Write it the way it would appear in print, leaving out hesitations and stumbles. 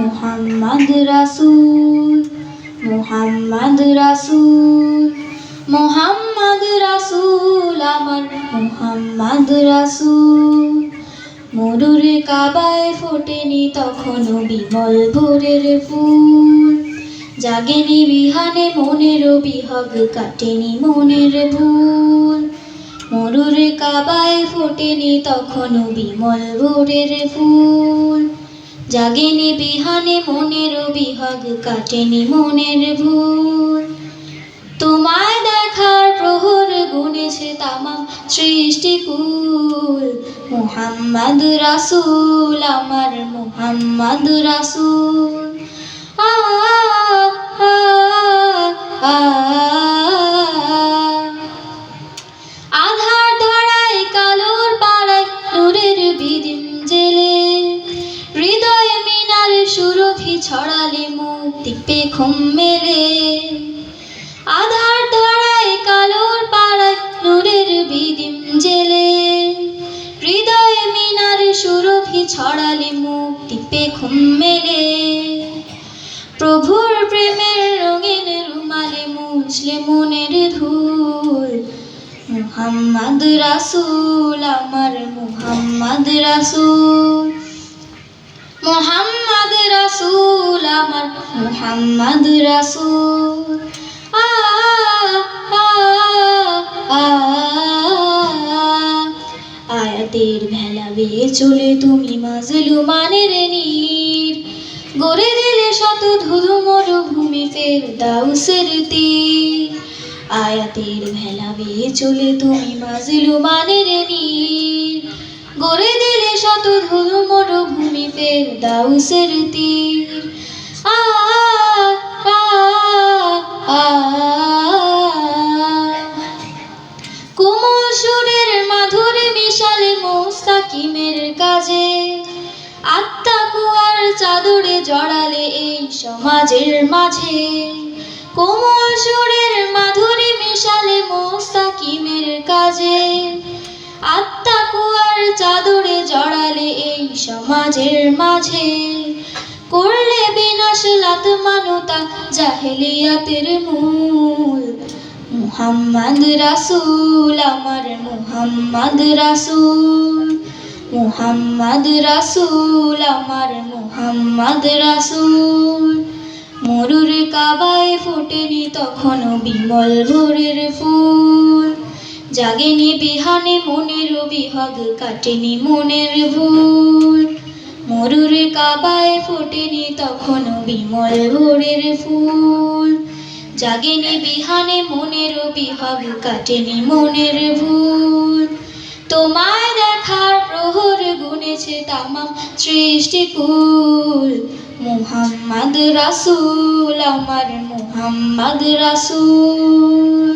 মোহাম্মদ রাসূল, মোহাম্মদ রাসূল, মোহাম্মদ রাসূল আমার মোহাম্মদ রাসূল। মরুরে কাবায় ফোটেনি তখনও বিমল ভোরের ফুল, জাগেনি বিহানে মনের বিহগ, কাটেনি মনের ভুল। মরুরে কাবায় ফোটেনি তখনও বিমল ভোরের ফুল, জাগেনি বিহানে মনের বিহগ, কাটেনি মনের ভুল। তোমায় দেখার প্রহর গুনেছে তামাম সৃষ্টিকুল, মুহাম্মদ রাসূল আমার মুহাম্মদ রাসূল। আ আ আ আধার ধরায় কালোর পাড়ায় নূরের বিদিম জেলে, হৃদয় মিনার সুরভি ছড়ালে মুক্তি পে ঘুম মেলে। আধার ধরায় কালোর পাড়ায় নূরের বিদিম জেলে, হৃদয় মিনার সুরভি ছড়ালে মুক্তি পে ঘুম মেলে। প্রভুর প্রেমের রঙিন রুমালে মুছলে মনের ধুল, মুহাম্মদ রাসূল আমার মুহাম্মদ রাসূল। মুহাম্মদ রাসূল আমার মুহাম্মদ রাসূল। আ আ আ আয়াতের ভেলা বেয়ে চলে তুমি মাজলুমানের নীর, গড়ে দিলে শত ধুধু মরুভূমি ফেরদাউসের তীর। আয়াতের ভেলা বেয়ে চলে তুমি মাজলুমানের নীর, গড়ে দিলে শত ধুধু মরুভূমি ফেরদাউসের তীর। আ আ আ কোমল সুরের মাধুরী মিশালে মুস্তাকিমের কাজে, আত্মা কুয়ার চাদরে জড়ালে এই সমাজের মাঝে। কোমল সুরের মাধুরী মিশালে মুস্তাকিমের কাজে, আত্মা কুয়ার চাদরে জড়ালে এই সমাজের মাঝে। করলে বিনাশ লাতমানুতা জাহেলিয়াতের মূল, মুহাম্মদ রাসূল আমার মুহাম্মদ রাসূল। মুহাম্মদ রাসূল আমার মুহাম্মদ রাসূল। মরুর কাবায় ফোটেনি তখনও বিমল ভোরের ফুল, জাগেনি বিহানে মনের বিহগ, কাটেনি মনের ভুল। মরুর কাবায় ফোটেনি তখনও বিমল ভোরের ফুল, জাগেনি বিহানে মনের বিহগ, কাটেনি মনের ভুল। তোমায় দেখার প্রহর গুনেছে তামাম সৃষ্টিকুল, মুহাম্মদ রাসূল আমার মুহাম্মদ রাসূল।